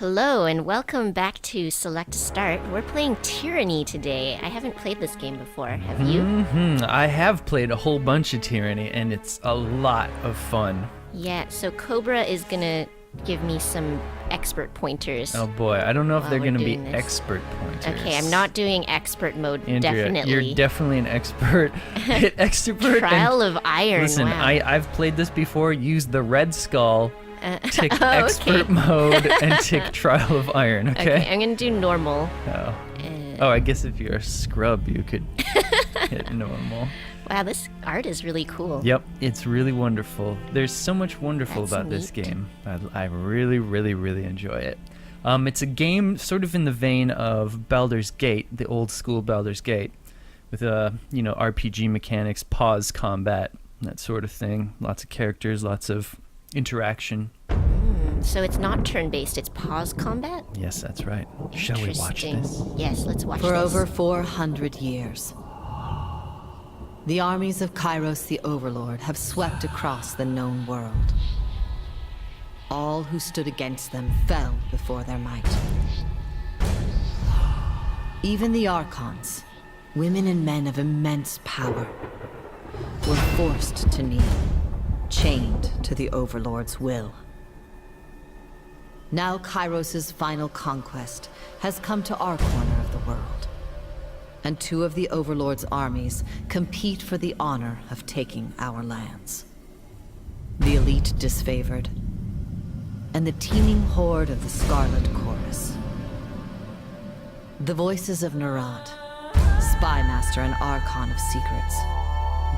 Hello and welcome back to Select Start. We're playing Tyranny today. I haven't played this game before. Have you? I have played a whole bunch of Tyranny, and it's a lot of fun. Yeah, so Cobra is gonna give me some expert pointers. Oh boy, I don't know if while they're we're going to be doing this. expert pointers. Okay, I'm not doing expert mode, Andrea, definitely. you're definitely an expert. Expert. Trial of Iron, Listen, wow. I've played this before. Use the red skull, tick Oh, expert okay. mode, and tick Trial of Iron, Okay, I'm gonna do normal. Oh, I guess if you're a scrub, you could hit normal. Wow, this art is really cool. Yep, it's really wonderful. There's so much wonderful That's about this neat. game. I really, really, really enjoy it. It's a game sort of in the vein of Baldur's Gate, the old school Baldur's Gate, with RPG mechanics, pause combat, that sort of thing. Lots of characters, lots of interaction. So it's not turn-based, it's pause combat? Yes, that's right. Shall we watch Interesting. this? Yes, let's watch For this. over 400 years, the armies of Kairos the Overlord have swept across the known world. All who stood against them fell before their might. Even the Archons, women and men of immense power, were forced to kneel, chained to the Overlord's will. Now Kairos' final conquest has come to our corner of the world, and two of the Overlord's armies compete for the honor of taking our lands. The elite disfavored, and the teeming horde of the Scarlet Chorus. The voices of Narad, spy master and Archon of secrets,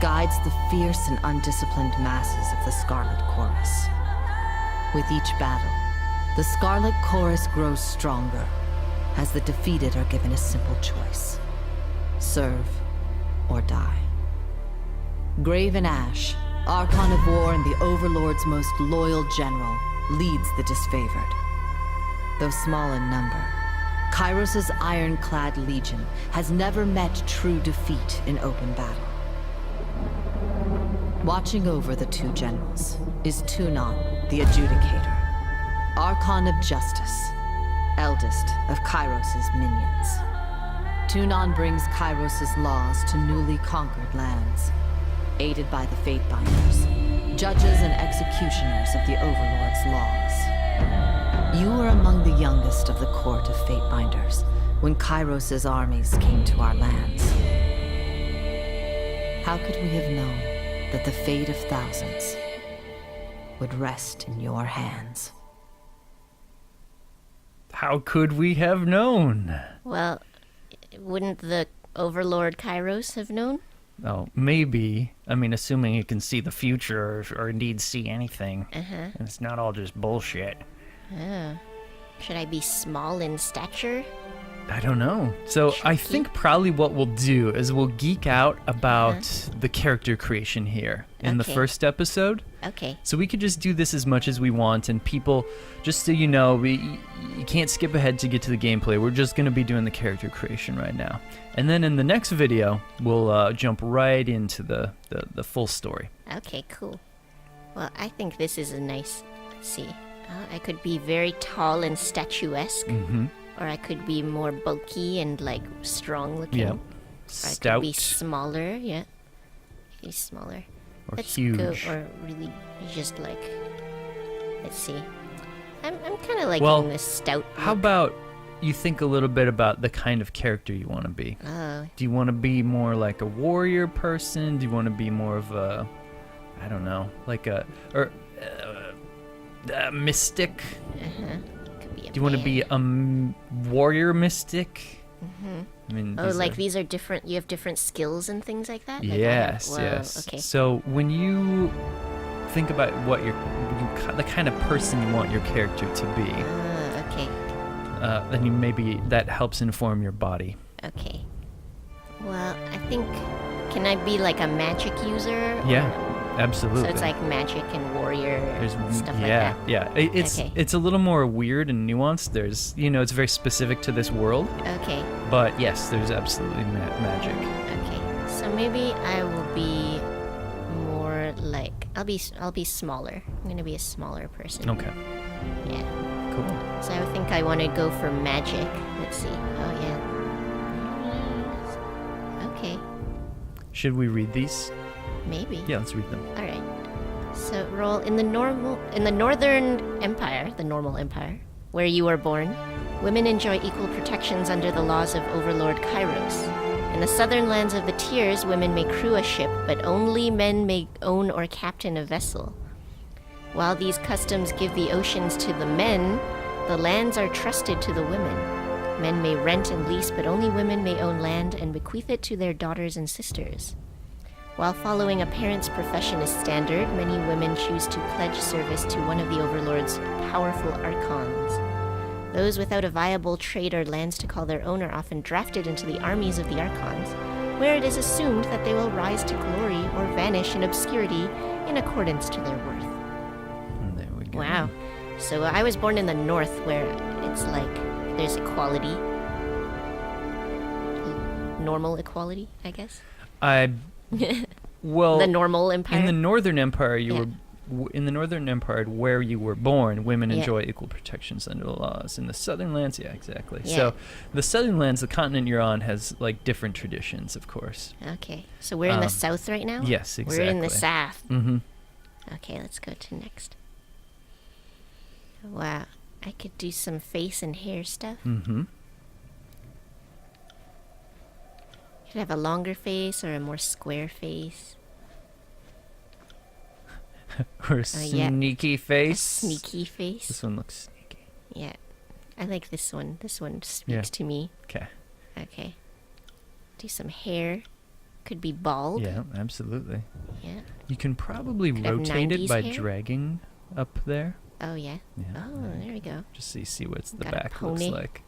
guides the fierce and undisciplined masses of the Scarlet Chorus. With each battle, the Scarlet Chorus grows stronger, as the defeated are given a simple choice: serve or die. Graven Ash, Archon of War and the Overlord's most loyal general, leads the disfavored. Though small in number, Kairos' ironclad legion has never met true defeat in open battle. Watching over the two generals is Tunon, the Adjudicator, Archon of Justice, eldest of Kairos' minions. Tunon brings Kairos' laws to newly conquered lands, aided by the Fatebinders, judges and executioners of the Overlord's laws. You were among the youngest of the court of Fatebinders when Kairos' armies came to our lands. How could we have known that the fate of thousands would rest in your hands? How could we have known? Well, wouldn't the Overlord Kairos have known? Oh, maybe. I mean, assuming you can see the future or indeed see anything. And it's not all just bullshit. Oh. Should I be small in stature? I don't know. So I think probably what we'll do is we'll geek out about the character creation here in the Okay. first episode. Okay. So we could just do this as much as we want, and people, just so you know, you can't skip ahead to get to the gameplay. We're just going to be doing the character creation right now. And then in the next video, we'll jump right into the full story. Okay, cool. Well, I think this is a nice... Let's see. I could be very tall and statuesque. Or I could be more bulky and, like, strong looking. Yep. Or I Stout. could be smaller, yeah. He's smaller. Or Let's huge. go, or really just like... Let's see. I'm kind of liking Well, this stout How look. about you think a little bit about the kind of character you want to be? Oh, Do you want to be more like a warrior person? Do you want to be more of a, I don't know, like a mystic? could be a Do you want to man. be a warrior mystic? I mean, Oh, these like are- these are different... You have different skills and things like that? Like, Yes, whoa, yes. okay. So when you think about what the kind of person you want your character to be, Okay. then you maybe that helps inform your body. Okay. Well, I think... Can I be like a magic user? Yeah, absolutely. So it's like magic and warrior There's and stuff like yeah, that? yeah. Okay. It's a little more weird and nuanced. There's, it's very specific to this world. Okay. But yes, there's absolutely magic. Okay. So maybe I will be more like... I'll be smaller. I'm gonna be a smaller person. Okay. Yeah. Cool. So I think I want to go for magic. Let's see. Oh, yeah. Okay. Should we read these? Maybe. Yeah, let's read them. All right. So roll in the Northern Empire, the normal empire, where you were born. Women enjoy equal protections under the laws of Overlord Kairos. In the southern lands of the Tiers, women may crew a ship, but only men may own or captain a vessel. While these customs give the oceans to the men, the lands are trusted to the women. Men may rent and lease, but only women may own land and bequeath it to their daughters and sisters. While following a parent's profession is standard, many women choose to pledge service to one of the Overlord's powerful archons. Those without a viable trade or lands to call their own are often drafted into the armies of the archons, where it is assumed that they will rise to glory or vanish in obscurity in accordance to their worth. And there we go. Wow. So I was born in the north, where it's like there's equality. Normal equality, I guess. Well, The normal empire. in the Northern Empire, Yeah. in the Northern Empire where you were born, women Yeah. enjoy equal protections under the laws. In the Southern lands, yeah, exactly. Yeah. So the Southern lands, the continent you're on, has like different traditions, of course. Okay. So we're in the south right now? Yes, We're in the exactly. south. Mm-hmm. Okay, let's go to next. Wow. I could do some face and hair stuff. Mm-hmm. Could have a longer face or a more square face. Or a yeah. sneaky A face. sneaky face. This one looks sneaky. Yeah. I like this one. This one speaks Yeah. to me. Okay. Okay. Do some hair. Could be bald. Yeah, absolutely. Yeah. You can probably Could have rotate it 90s by hair? dragging up there. Oh, yeah. Yeah. Oh, there we go. Just so you see what the Got a back looks pony. like.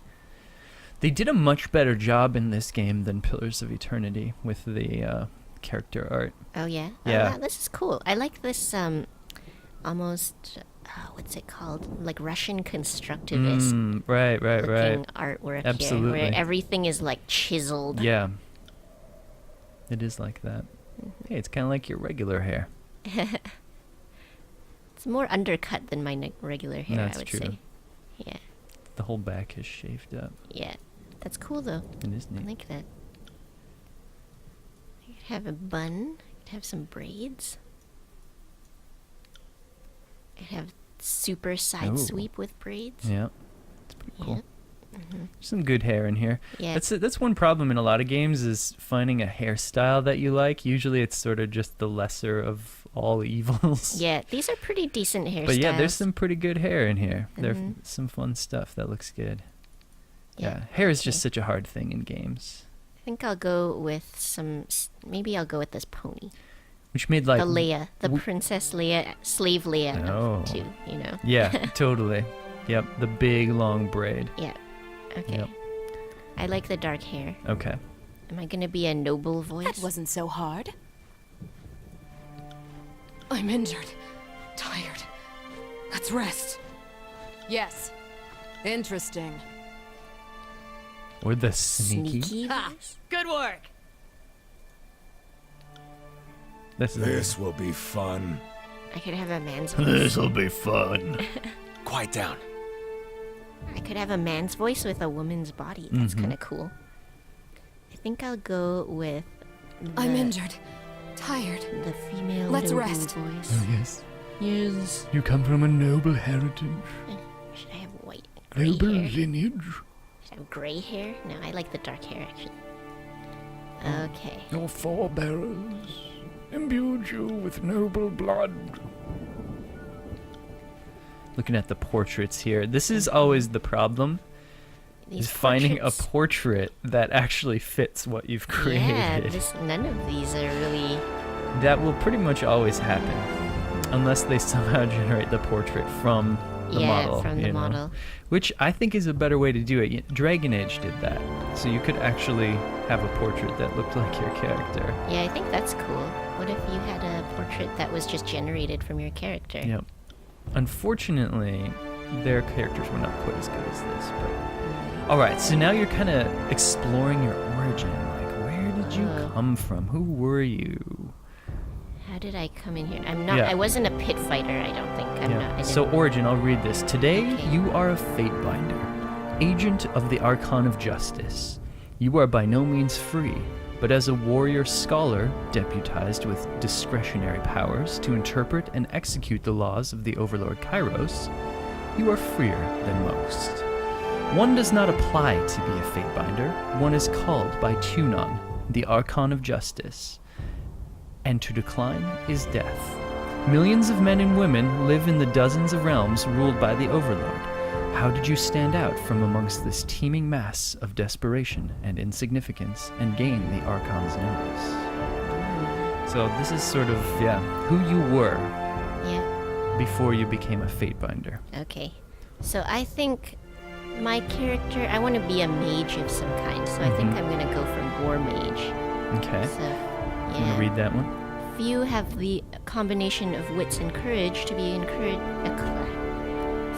They did a much better job in this game than Pillars of Eternity with the character art. Oh, yeah? Yeah. Oh, wow, this is cool. I like this, almost, what's it called? Like Russian constructivist Right, right. looking artwork here. Absolutely. Where everything is, like, chiseled. Yeah. It is like that. Hey, it's kind of like your regular hair. It's more undercut than my regular hair, That's I would true. say. Yeah. The whole back is shaved up. Yeah. That's cool, though. It is I neat. like that. I could have a bun. I could have some braids. I could have super side Ooh. sweep with braids. Yeah. It's pretty cool. Yeah. Some good hair in here. Yeah. That's one problem in a lot of games is finding a hairstyle that you like. Usually it's sort of just the lesser of all evils. Yeah, these are pretty decent hairstyles. But yeah, there's some pretty good hair in here. There's Mhm. some fun stuff that looks good. Yeah, Yeah, hair is just okay. such a hard thing in games. I think I'll go with some. Maybe I'll go with this pony. Which made like The Leia, the w- Princess Leia, slave Leia, Oh. too. You know. Yeah, totally. Yep, the big long braid. Yeah. Okay. Yep. I like the dark hair. Okay. Am I gonna be a noble voice? That wasn't so hard. I'm injured. Tired. Let's rest. Yes. Interesting. Or the sneaky. Sneaky Ha! voice? Good work. This will be fun. I could have a man's voice. This'll be fun. Quiet down. I could have a man's voice with a woman's body. That's Mhm. kind of cool. I think I'll go with. I'm injured. Tired. The female Let's noble rest. voice. Oh, yes. Yes. You come from a noble heritage. Should I have white, gray Noble hair? lineage. Should I have gray hair? No, I like the dark hair actually. Okay. Your forebears imbued you with noble blood. Looking at the portraits here, this is always the problem. These is finding a portraits- portrait that actually fits what you've created. Yeah, none of these are really. That will pretty much always happen, unless they somehow generate the portrait from the yeah, model. from you the know? model. Which I think is a better way to do it. Dragon Age did that, so you could actually have a portrait that looked like your character. Yeah, I think that's cool. What if you had a portrait that was just generated from your character? Yep. Unfortunately, their characters were not quite as good as this. But all right, so now you're kind of exploring your origin. Like, where did you Oh. come from? Who were you? How did I come in here? I'm not. Yeah. I wasn't a pit fighter. I don't think. I'm not. I So, didn't- Origin, I'll read this. Today, Okay. you are a Fatebinder, agent of the Archon of Justice. You are by no means free, but as a warrior scholar, deputized with discretionary powers to interpret and execute the laws of the Overlord Kairos, you are freer than most. One does not apply to be a Fatebinder. One is called by Tunon, the Archon of Justice. And to decline is death. Millions of men and women live in the dozens of realms ruled by the Overlord. How did you stand out from amongst this teeming mass of desperation and insignificance and gain the Archon's notice? So this is sort of, who you were Yeah. before you became a Fatebinder. Okay. So I think my character, I want to be a mage of some kind. So I think I'm going to go for War Mage. Okay. So, You yeah. want to read that one? Few have the combination of wits and courage to be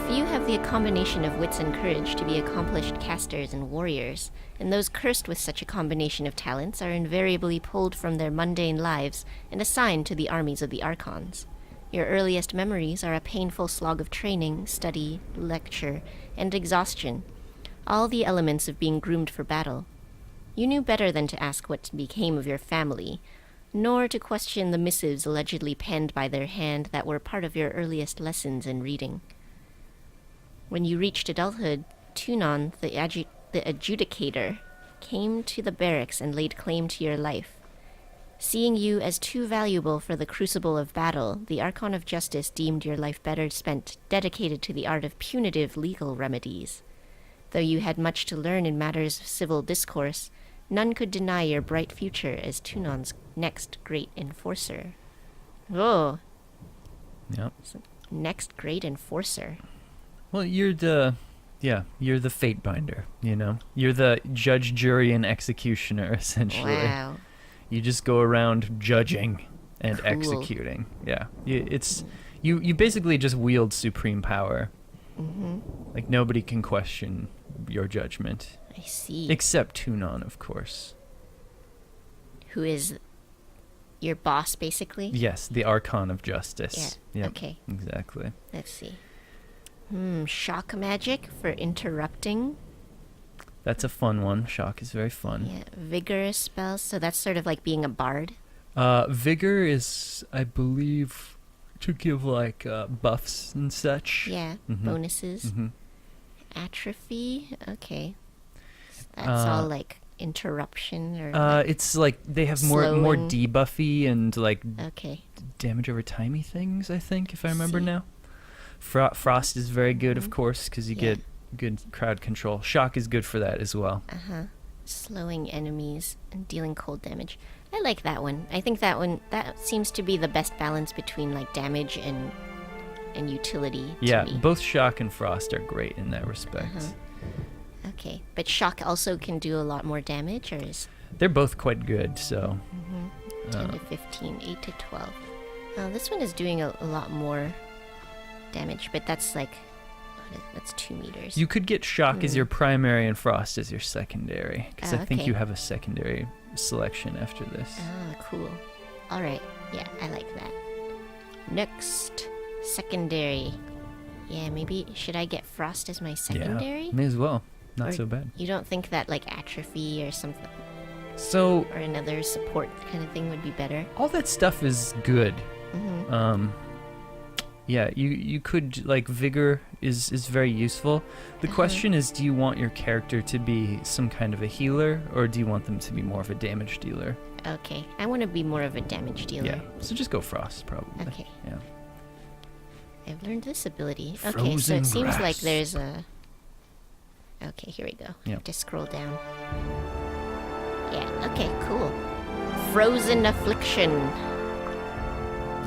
Few have the combination of wits and courage to be accomplished casters and warriors, and those cursed with such a combination of talents are invariably pulled from their mundane lives and assigned to the armies of the Archons. Your earliest memories are a painful slog of training, study, lecture, and exhaustion, all the elements of being groomed for battle. You knew better than to ask what became of your family, nor to question the missives allegedly penned by their hand that were part of your earliest lessons in reading. When you reached adulthood, Tunon, the adjudicator, came to the barracks and laid claim to your life. Seeing you as too valuable for the crucible of battle, the Archon of Justice deemed your life better spent dedicated to the art of punitive legal remedies. Though you had much to learn in matters of civil discourse, none could deny your bright future as Tunon's next great enforcer. Oh, Yep. next great enforcer. Well, you're the Fatebinder, you know? You're the judge, jury, and executioner, essentially. Wow. You just go around judging and Cool. executing. Yeah. You basically just wield supreme power. Mm-hmm. Like, nobody can question your judgment. I see. Except Tunon, of course. Who is your boss, basically? Yes, the Archon of Justice. Yeah. Yep, Okay. exactly. Let's see. Shock magic for interrupting. That's a fun one. Shock is very fun. Yeah. Vigorous spells. So that's sort of like being a bard. Vigor is, I believe, to give like buffs and such. Yeah. Mhm. Bonuses. Mhm. Atrophy. Okay. That's all like interruption or. like- It's like they have more slowing. debuffy and like okay. damage over timey things, I think, if I remember See. now. Frost is very good, of course, because you Yeah. get good crowd control. Shock is good for that as well. Slowing enemies and dealing cold damage. I like that one. I think that seems to be the best balance between like damage and utility. To Yeah, me. both Shock and Frost are great in that respect. Okay, but shock also can do a lot more damage, or is They're both quite good, so 10 to 15, 8 to 12. This one is doing a lot more damage, but that's like that's 2 meters. you could get Shock as your primary and Frost as your secondary, because I think okay. you have a secondary selection after this. Cool. All right. Yeah, I like that. Next, secondary. Yeah, maybe should I get Frost as my secondary? Yeah, may as well. Not Or so bad. You don't think that like atrophy or something So or another support kind of thing would be better? all that stuff is good. Mm-hmm. Yeah, you could like Vigor is very useful. The question is, do you want your character to be some kind of a healer, or do you want them to be more of a damage dealer? Okay, I want to be more of a damage dealer. Yeah, so just go Frost probably. Okay. Yeah. I've learned this ability. Okay, so Frozen it seems like grass. there's a. Okay, here we go. I Yep. have to scroll down. Yeah. Okay. Cool. Frozen affliction.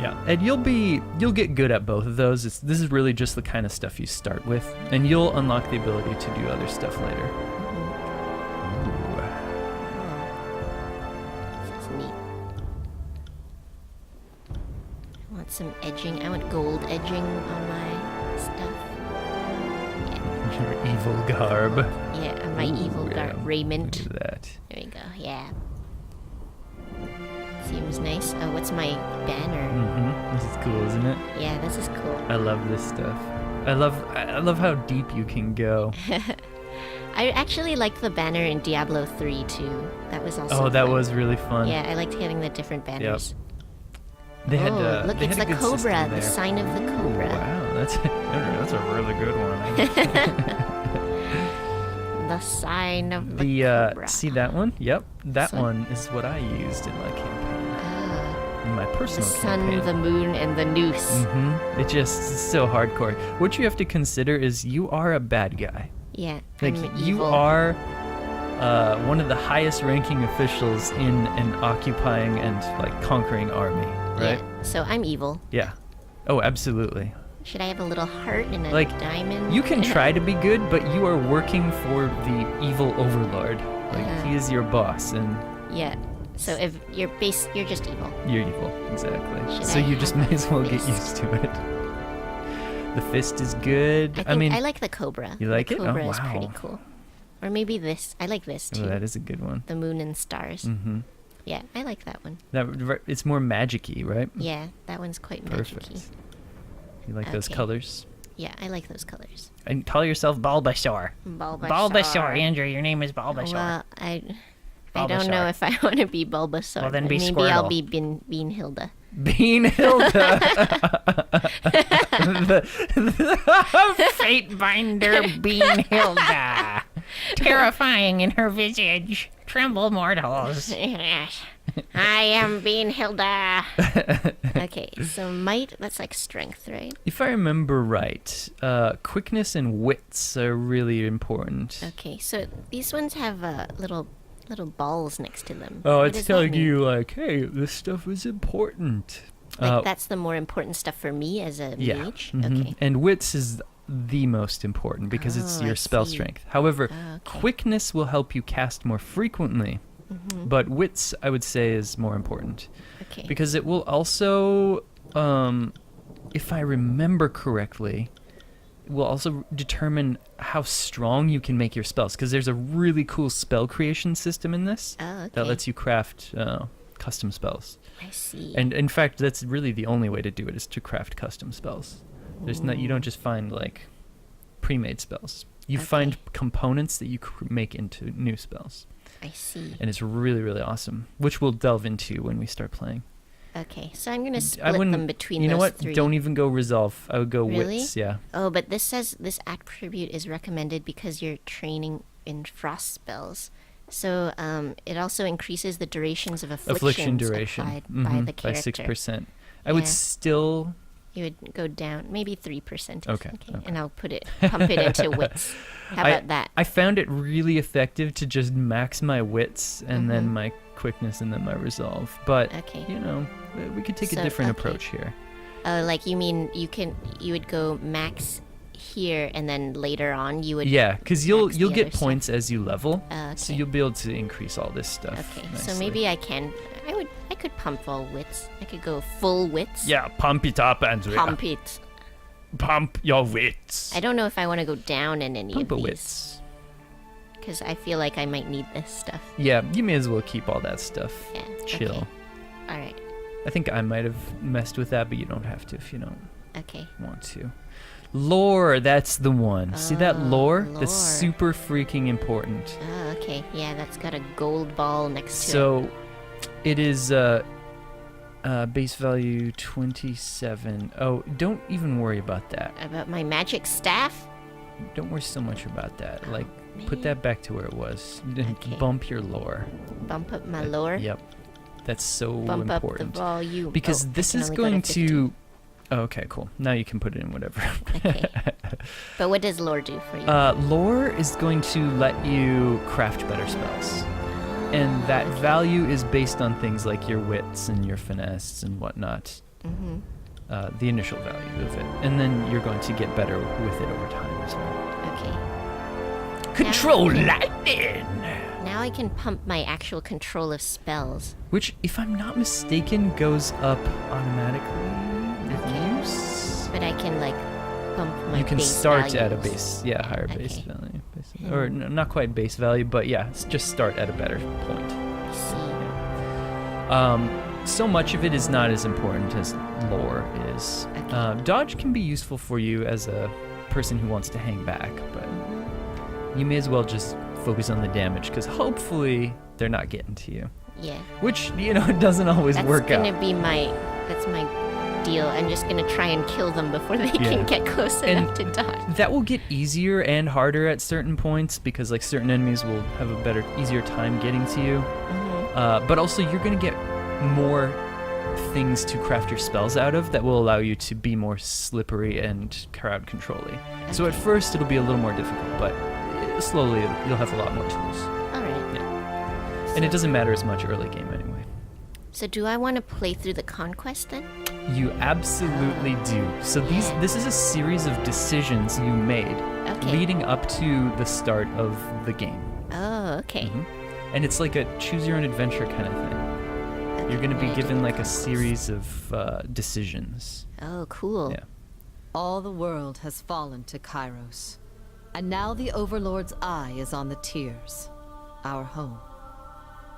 Yeah, and you'll get good at both of those. This is really just the kind of stuff you start with, and you'll unlock the ability to do other stuff later. Ooh. This is neat. I want some edging. I want gold edging on my stuff. Your evil garb. Yeah, on my Ooh, evil yeah. raiment. Look at that. There we go. Yeah. Seems seems nice. Oh, what's my banner? This is cool, isn't it? Yeah, this is cool. I love this stuff. I love how deep you can go. I actually liked the banner in Diablo 3 too. That was also Oh, that fun. was really fun. Yeah, I liked getting the different banners. They had, look, they it's had the a good cobra, system the there. sign of the cobra. Wow, that's a really good one. The sign of the cobra. See that one? Yep, that Sun. one is what I used in my campaign, Ah, in my the personal sun, campaign. the moon, and the noose. It just is so hardcore. What you have to consider is you are a bad guy. Yeah, Like I'm you evil. are one of the highest ranking officials in an occupying and like conquering army, right? Yeah, so I'm evil. Yeah. Oh, absolutely. Should I have a little heart and a Like, diamond? You can try to be good, but you are working for the evil overlord. Like he is your boss, and Yeah. So if you're you're just evil. you're evil. Exactly. Should So I you just have may as well get fist? used to it. The fist is good. I mean, like the cobra. You like the it? Oh, Cobra is wow. pretty cool. Or maybe this. I like this too. oh, that is a good one. The moon and stars. Mm-hmm. Yeah, I like that one. It's more magic-y, right? Yeah, that one's quite Perfect. magic-y. You like those Okay. colors? Yeah, I like those colors. And call yourself Bulbasaur. Bulbasaur. Andrew. Your name is Well, I don't know Bulbasaur. if I want to be Bulbasaur. Well, then but be maybe I'll Squirtle. be Beanhilda. Beanhilda. the Fate Binder Beanhilda. Terrifying in her visage. Tremble, mortals. Yes. I am Beanhilda. Okay, so might, that's like strength, right? If I remember right, quickness and wits are really important. Okay, so these ones have little balls next to them. Oh, What it's does that telling mean? you, like, hey, this stuff is important. Like that's the more important stuff for me as a Yeah. mage? mhm. Okay. And wits is the most important because it's Oh, your I spell see. strength. However, Ah, okay. quickness will help you cast more frequently, but wits, I would say, is more important Okay. because it will also, if I remember correctly, it will also determine how strong you can make your spells because there's a really cool spell creation system in this Oh, okay. that lets you craft custom spells. I see. And in fact, that's really the only way to do it is to craft custom spells. There's not, you don't just find like pre-made spells. You Okay. find components that you make into new spells, I see. and it's really, really awesome. Which we'll delve into when we start playing. Okay, so I'm gonna I split wouldn't. them between you know those what? three. Don't even go resolve. I would go Really? wits. Yeah. Oh, but this says this attribute is recommended because you're training in frost spells. So it also increases the durations of afflictions Affliction duration applied by the by character. 6%. I would Yeah. still. You would go down maybe 3%. Okay, And I'll pump it into wits. How about that? I found it really effective to just max my wits and then Mhm. my quickness and then my resolve. But Okay. you know, we could take So, a different okay. approach here. Oh, like you mean you would go max here and then later on you would. Yeah, because you'll max the get other stuff. points as you level, Oh, so okay. you'll be able to increase all this stuff. Okay, so nicely. maybe I could pump all wits. I could go full wits. Yeah, pump it up, Andrea. Pump it. Pump your wits. I don't know if I want to go down in any Pump a of these wits. because I feel like I might need this stuff. Yeah, you may as well keep all that stuff. Yeah. Chill. Okay. All right. I think I might have messed with that, but you don't have to if you don't Okay. want to. Lore, that's the one. See that Oh, lore? lore. That's super freaking important. Oh, okay. Yeah, that's got a gold ball next to it. So, it is base value 27. Oh, don't even worry about that. About my magic staff? Don't worry so much about that. Like, put Man. that back to where it was. Okay. Bump your lore. Bump up my lore. Yep. That's so Bump important. up the volume. Because Oh, I this can is only go to going 50. to... Oh, okay, cool. Now you can put it in whatever. Okay. But what does lore do for you? Lore is going to let you craft better spells. And that value is based on things like your wits and your finesse and whatnot. Mm-hmm. The initial value of it. And then you're going to get better with it over time as well. Okay. Control Now- lightning! Now I can pump my actual control of spells. Which, if I'm not mistaken, goes up automatically with Okay. use. But I can like bump my You can base start at a values. base, yeah, higher base Okay. value. Or not quite base value, but yeah, just start at a better point. I see. so much of it is not as important as lore is. Okay. Dodge can be useful for you as a person who wants to hang back, but you may as well just focus on the damage, because hopefully they're not getting to you. Yeah. Which, it doesn't always work out. That's my deal. I'm just gonna try and kill them before they can get close enough to dodge. That will get easier and harder at certain points, because like certain enemies will have a easier time getting to you. But also you're gonna get more things to craft your spells out of that will allow you to be more slippery and crowd controlly. Okay. So at first it'll be a little more difficult, but slowly you'll have a lot more tools. All right. Yeah. And it doesn't matter as much early game anyway. So do I want to play through the conquest then? You absolutely do. So this is a series of decisions you made leading up to the start of the game. Oh, okay. And it's like a choose your own adventure kind of thing. Okay, you're going to be given like a series of decisions. Oh, cool. Yeah. All the world has fallen to Kairos, and now the Overlord's eye is on the Tears, our home.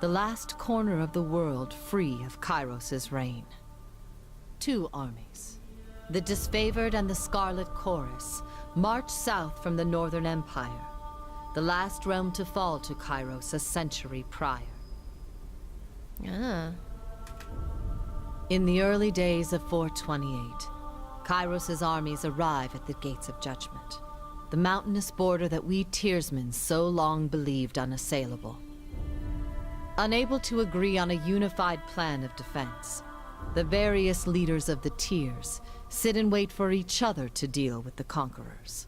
The last corner of the world free of Kairos' reign. 2 armies, the Disfavored and the Scarlet Chorus, march south from the Northern Empire, the last realm to fall to Kairos a century prior. Ah. In the early days of 428, Kairos' armies arrive at the Gates of Judgment, the mountainous border that we Tearsmen so long believed unassailable. Unable to agree on a unified plan of defense, the various leaders of the Tears sit and wait for each other to deal with the conquerors,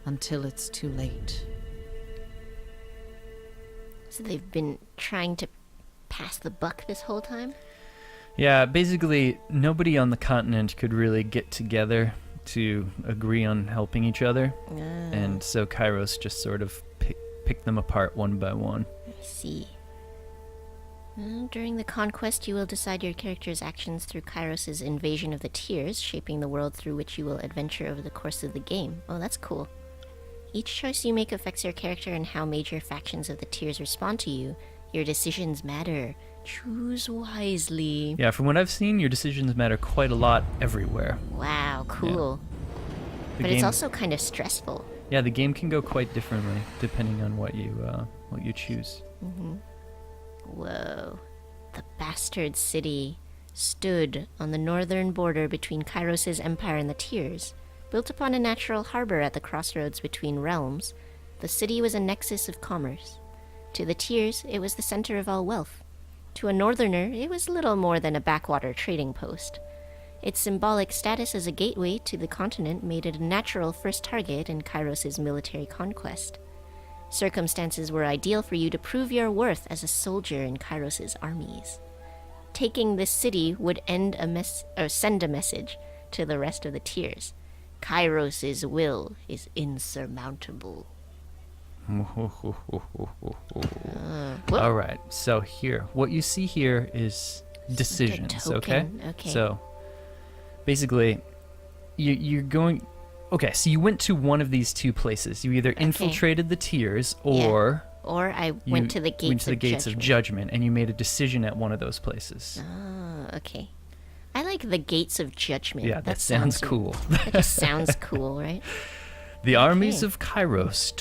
until it's too late. So they've been trying to pass the buck this whole time? Yeah, basically nobody on the continent could really get together to agree on helping each other. And so Kairos just sort of picked them apart one by one. I see. During the conquest, you will decide your character's actions through Kairos' invasion of the Tears, shaping the world through which you will adventure over the course of the game. Oh, that's cool. Each choice you make affects your character and how major factions of the Tears respond to you. Your decisions matter. Choose wisely. Yeah, from what I've seen, your decisions matter quite a lot everywhere. Wow, cool. Yeah. But it's also kind of stressful. Yeah, the game can go quite differently depending on what you choose. Whoa. The bastard city stood on the northern border between Kairos' empire and the Tears. Built upon a natural harbor at the crossroads between realms, the city was a nexus of commerce. To the Tears, it was the center of all wealth. To a northerner, it was little more than a backwater trading post. Its symbolic status as a gateway to the continent made it a natural first target in Kairos' military conquest. Circumstances were ideal for you to prove your worth as a soldier in Kairos' armies. Taking this city would send a message to the rest of the Tears. Kairos' will is insurmountable. All right, so here, what you see here is decisions, okay? So basically, you're going... Okay, so you went to one of these 2 places. You either infiltrated the Tears, or... Or I went to the Gates of Judgment, and you made a decision at one of those places. Oh, okay. I like the Gates of Judgment. Yeah, that sounds cool. That just sounds cool, right? The armies of Kairos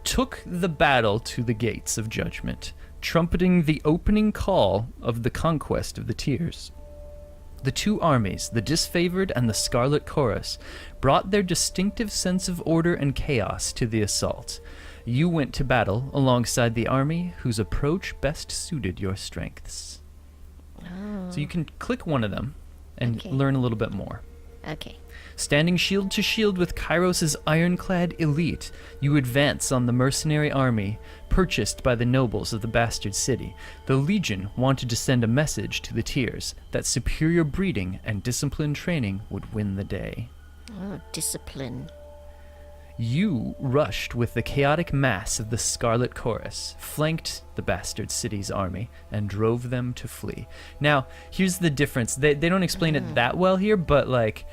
took the battle to the Gates of Judgment, trumpeting the opening call of the conquest of the Tears. The 2 armies, the Disfavored and the Scarlet Chorus, brought their distinctive sense of order and chaos to the assault. You went to battle alongside the army whose approach best suited your strengths. Oh. So you can click one of them and learn a little bit more. Okay. Standing shield to shield with Kairos' ironclad elite, you advance on the mercenary army purchased by the nobles of the bastard city. The Legion wanted to send a message to the Tears that superior breeding and disciplined training would win the day. Oh, discipline. You rushed with the chaotic mass of the Scarlet Chorus, flanked the bastard city's army, and drove them to flee. Now, here's the difference. They don't explain it that well here, but like...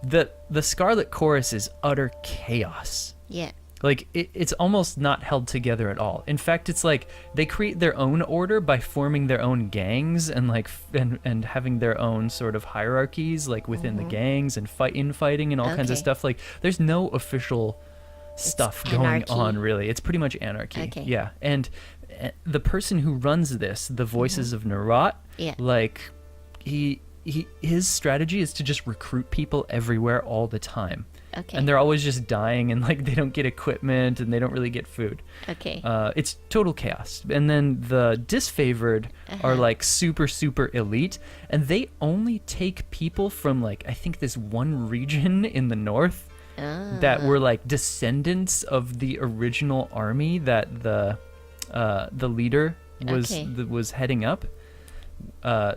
The Scarlet Chorus is utter chaos. Yeah. Like, it's almost not held together at all. In fact, it's like they create their own order by forming their own gangs and like and having their own sort of hierarchies like within the gangs and infighting and all kinds of Okay. stuff. Like, there's no official stuff going anarchy. on, really. It's pretty much anarchy. Okay. Yeah. And the person who runs this, the Voices of Nerat, Yeah. like his strategy is to just recruit people everywhere all the time. Okay. And they're always just dying, and like they don't get equipment and they don't really get food. Okay. It's total chaos. And then the disfavored are like super elite, and they only take people from like I think this one region in the north that were like descendants of the original army that the leader was heading up.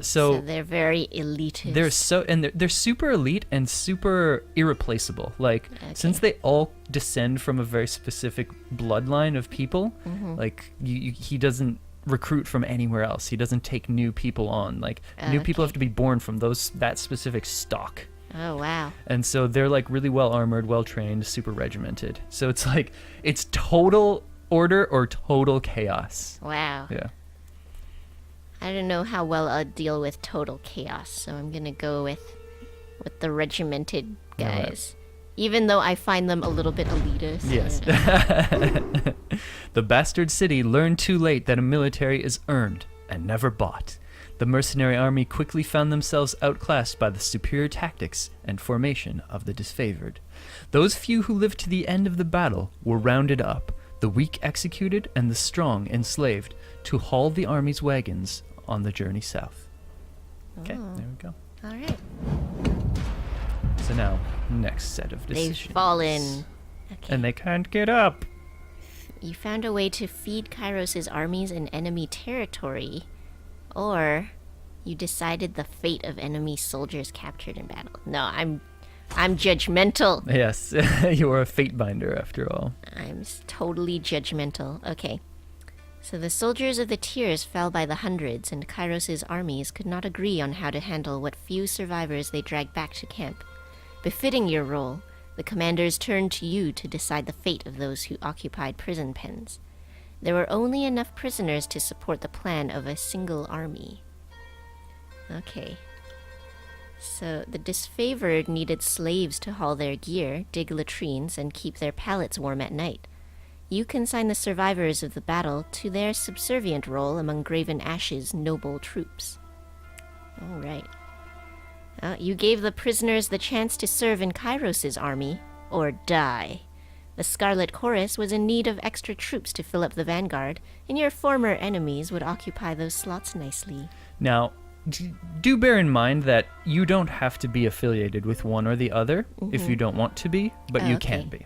So they're very elitist. They're super elite and super irreplaceable. Like, since they all descend from a very specific bloodline of people, like he doesn't recruit from anywhere else. He doesn't take new people on. Like, new people have to be born from that specific stock. Oh, wow. And so they're like really well armored, well trained, super regimented. So it's like it's total order or total chaos. Wow. Yeah. I don't know how well I'll deal with total chaos, so I'm gonna go with the regimented guys. Even though I find them a little bit elitist. Yes. The bastard city learned too late that a military is earned and never bought. The mercenary army quickly found themselves outclassed by the superior tactics and formation of the disfavored. Those few who lived to the end of the battle were rounded up, the weak executed, and the strong enslaved, to haul the army's wagons on the journey south. Okay, there we go. All right. So now, next set of decisions. They've fallen. Okay. And they can't get up. You found a way to feed Kairos' armies in enemy territory, or you decided the fate of enemy soldiers captured in battle. No, I'm judgmental. Yes, you are a fate binder after all. I'm totally judgmental. Okay. So the soldiers of the tiers fell by the hundreds, and Kairos' armies could not agree on how to handle what few survivors they dragged back to camp. Befitting your role, the commanders turned to you to decide the fate of those who occupied prison pens. There were only enough prisoners to support the plan of a single army. Okay. So the disfavored needed slaves to haul their gear, dig latrines, and keep their pallets warm at night. You consign the survivors of the battle to their subservient role among Graven Ash's noble troops. All right. You gave the prisoners the chance to serve in Kairos' army, or die. The Scarlet Chorus was in need of extra troops to fill up the vanguard, and your former enemies would occupy those slots nicely. Now, do bear in mind that you don't have to be affiliated with one or the other if you don't want to be, but you can be.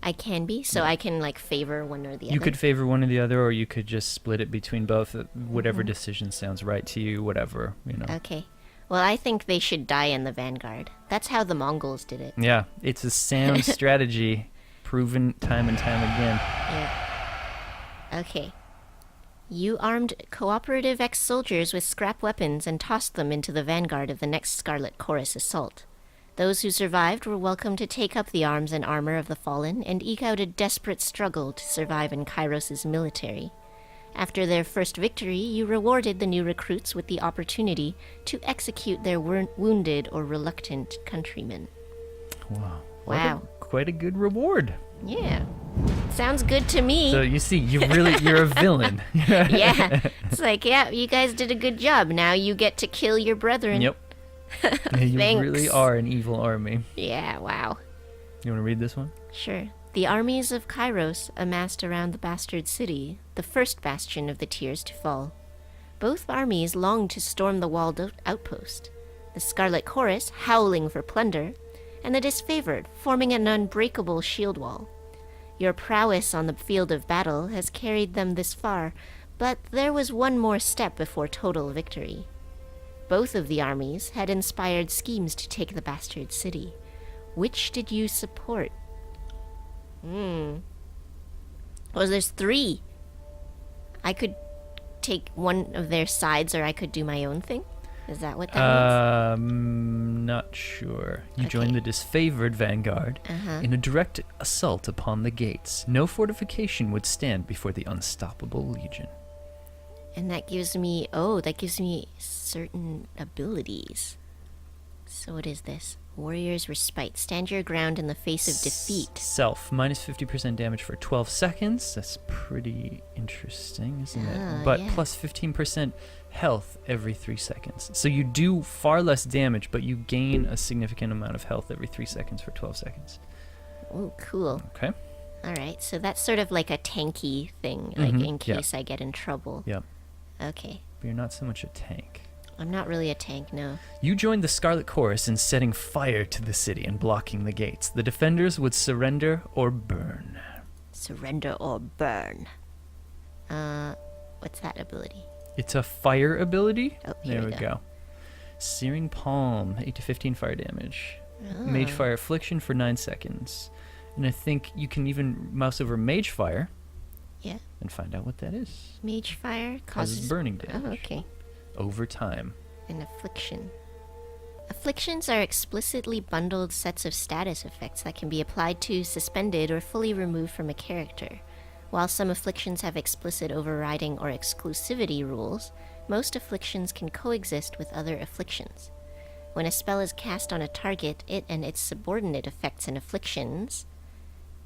I can be, so I can, like, favor one or the other. You could favor one or the other, or you could just split it between both. Whatever decision sounds right to you, whatever, you know. Okay. Well, I think they should die in the vanguard. That's how the Mongols did it. Yeah, it's a sound strategy, proven time and time again. Yeah. Okay. You armed cooperative ex-soldiers with scrap weapons and tossed them into the vanguard of the next Scarlet Chorus assault. Those who survived were welcome to take up the arms and armor of the fallen and eke out a desperate struggle to survive in Kairos' military. After their first victory, you rewarded the new recruits with the opportunity to execute their wounded or reluctant countrymen. Wow. Wow. Quite a good reward. Yeah. Sounds good to me. So you see, you're a villain. Yeah. It's like, yeah, you guys did a good job. Now you get to kill your brethren. Yep. You really are an evil army. Yeah, wow. You want to read this one? Sure. The armies of Kairos amassed around the bastard city, the first bastion of the tiers to fall. Both armies longed to storm the walled outpost, the Scarlet Chorus howling for plunder, and the disfavored forming an unbreakable shield wall. Your prowess on the field of battle has carried them this far, but there was one more step before total victory. Both of the armies had inspired schemes to take the bastard city. Which did you support? Well, there's three. I could take one of their sides, or I could do my own thing. Is that what that means? Not sure. You Okay. join the disfavored vanguard Uh-huh. in a direct assault upon the gates. No fortification would stand before the unstoppable legion. And that gives me certain abilities. So what is this? Warrior's Respite. Stand your ground in the face of defeat. Self, minus 50% damage for 12 seconds. That's pretty interesting, isn't it? But yeah. plus 15% health every 3 seconds. So you do far less damage, but you gain a significant amount of health every 3 seconds for 12 seconds. Oh, cool. Okay? All right, so that's sort of like a tanky thing, like in case I get in trouble. Yep. Okay. But you're not so much a tank. I'm not really a tank, no. You joined the Scarlet Chorus in setting fire to the city and blocking the gates. The defenders would surrender or burn. Surrender or burn. What's that ability? It's a fire ability. Oh, here there we we go. go. Searing Palm, 8 to 15 fire damage. Oh. Mage Fire Affliction for 9 seconds. And I think you can even mouse over Mage Fire Yeah. and find out what that is. Mage Fire Causes burning damage. Oh, okay. Over time. An affliction. Afflictions are explicitly bundled sets of status effects that can be applied to, suspended, or fully removed from a character. While some afflictions have explicit overriding or exclusivity rules, most afflictions can coexist with other afflictions. When a spell is cast on a target, it and its subordinate effects and afflictions.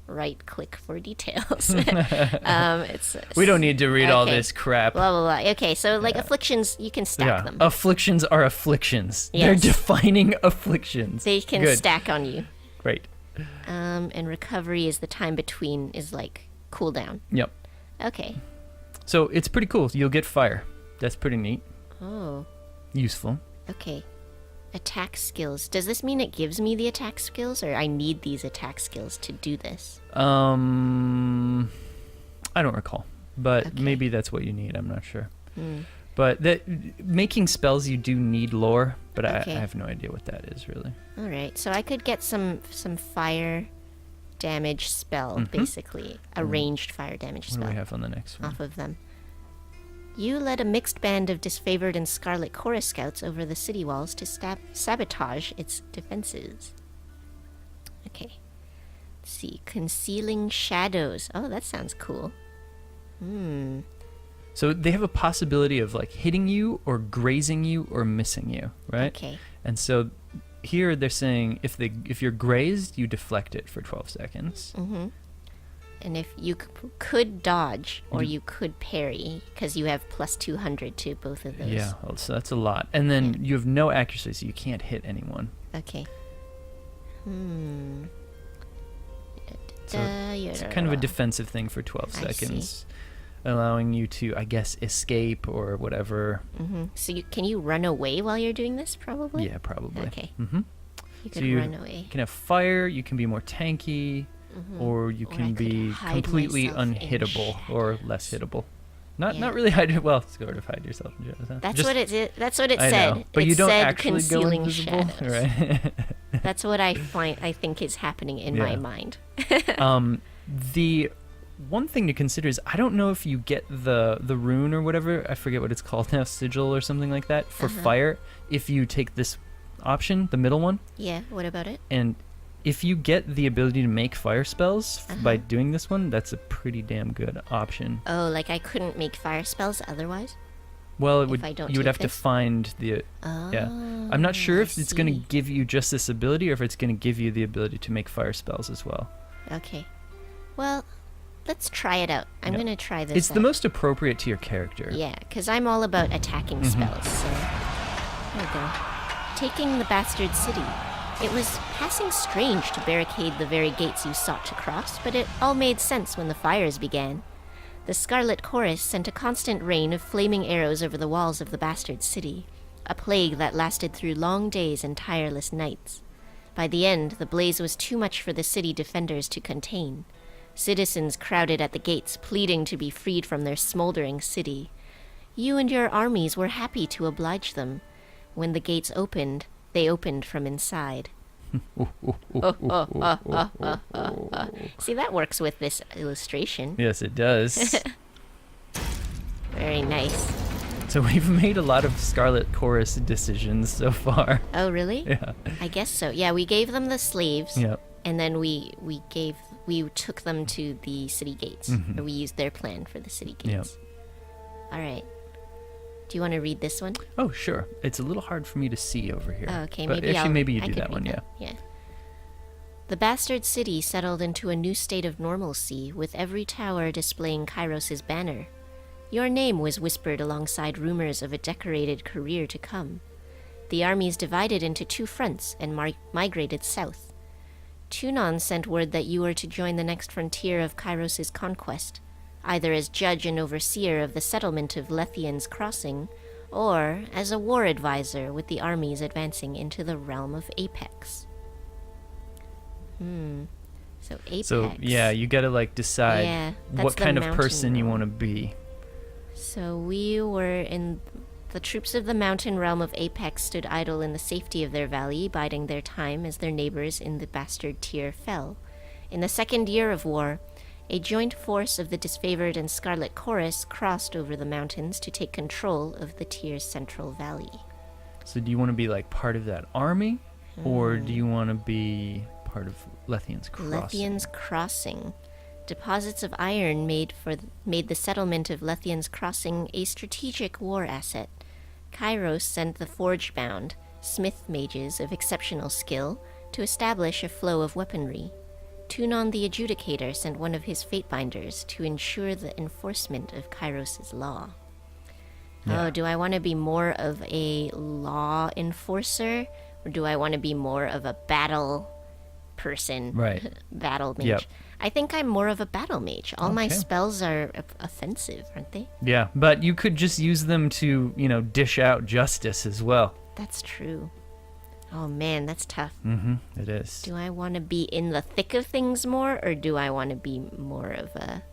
Right-click for details. We don't need to read all okay. this crap. Blah, blah, blah. Okay, so like afflictions, you can stack Yeah. them. Afflictions are afflictions. Yes. They're defining afflictions. They can Good. stack on you. Great. And recovery is the time between, is like cooldown. Yep. Okay. So it's pretty cool. You'll get fire. That's pretty neat. Oh, Useful. okay. Attack skills. Does this mean it gives me the attack skills, or I need these attack skills to do this? I don't recall, but Okay. maybe that's what you need. I'm not sure. But that making spells, you do need lore, but Okay. I have no idea what that is really. All right, so I could get some fire damage spell, basically. A ranged fire damage What do spell we have on the next one? off of them. You led a mixed band of disfavored and Scarlet Chorus scouts over the city walls to sabotage its defenses. Okay. Let's see. Concealing shadows. Oh, that sounds cool. So they have a possibility of like hitting you or grazing you or missing you, right? Okay. And so here they're saying if you're grazed, you deflect it for 12 seconds. And if you could dodge or you could parry, because you have plus 200 to both of those. Yeah, well, so that's a lot. And then you have no accuracy, so you can't hit anyone. Okay. So it's kind of a defensive thing for 12 I see. seconds, allowing you to, I guess, escape or whatever. So can you run away while you're doing this, probably? Yeah, probably. Okay. Mm-hmm. You So could you run away. can have fire, you can be more tanky, or you Or I can could be hide completely myself in unhittable or less hittable. Not Yeah. really hide. Well, sort of hide yourself in shadows. Huh? That's Just- what it is. That's what it I said. know, but it you don't said actually go concealing invisible, shadows. right? That's what I think is happening in my Yeah. mind. The one thing to consider is I don't know if you get the rune or whatever, I forget what it's called now, sigil or something like that, for fire if you take this option, the middle one. Yeah. What about it? And if you get the ability to make fire spells by doing this one, that's a pretty damn good option. Oh, like I couldn't make fire spells otherwise? Well, If I don't you would take have to this? find the yeah. I'm not sure I if it's going to see. give you just this ability or if it's going to give you the ability to make fire spells as well. Okay. Well, let's try it out. I'm Yeah. going to try this It's the out. most appropriate to your character. Yeah, because I'm all about attacking spells, so... There we go. Taking the bastard city. It was passing strange to barricade the very gates you sought to cross, but it all made sense when the fires began. The Scarlet Chorus sent a constant rain of flaming arrows over the walls of the bastard city, a plague that lasted through long days and tireless nights. By the end, the blaze was too much for the city defenders to contain. Citizens crowded at the gates, pleading to be freed from their smoldering city. You and your armies were happy to oblige them. When the gates opened, they opened from inside. See, that works with this illustration. Yes, it does. Very nice. So we've made a lot of Scarlet Chorus decisions so far. Oh, really? Yeah. I guess so. Yeah, we gave them the slaves. Yep. And then we took them to the city gates. Or we used their plan for the city gates. Yep. All right. Do you want to read this one? Oh, sure. It's a little hard for me to see over here. Oh, okay, but maybe you do that one, yeah. Yeah. The bastard city settled into a new state of normalcy, with every tower displaying Kairos' banner. Your name was whispered alongside rumors of a decorated career to come. The armies divided into two fronts and migrated south. Tunon sent word that you were to join the next frontier of Kairos' conquest, either as judge and overseer of the settlement of Lethian's Crossing, or as a war advisor with the armies advancing into the realm of Apex. So Apex. So, yeah, you gotta, like, decide that's what the kind of mountain person you realm. want to be. So we were in... The troops of the mountain realm of Apex stood idle in the safety of their valley, biding their time as their neighbors in the bastard tier fell. In the second year of war, a joint force of the disfavored and Scarlet Chorus crossed over the mountains to take control of the tier's central valley. So do you want to be, like, part of that army? Or do you want to be part of Lethian's Crossing? Lethian's Crossing. Deposits of iron made the settlement of Lethian's Crossing a strategic war asset. Kairos sent the forge-bound, smith mages of exceptional skill, to establish a flow of weaponry. Tunon the Adjudicator sent one of his Fatebinders to ensure the enforcement of Kairos' law. Yeah. Oh, do I want to be more of a law enforcer? Or do I want to be more of a battle person? Right. Battle mage. Yep. I think I'm more of a battle mage. All my Okay. spells are offensive, aren't they? Yeah, but you could just use them to, dish out justice as well. That's true. Oh man, that's tough. It is. Do I want to be in the thick of things more, or do I want to be more of a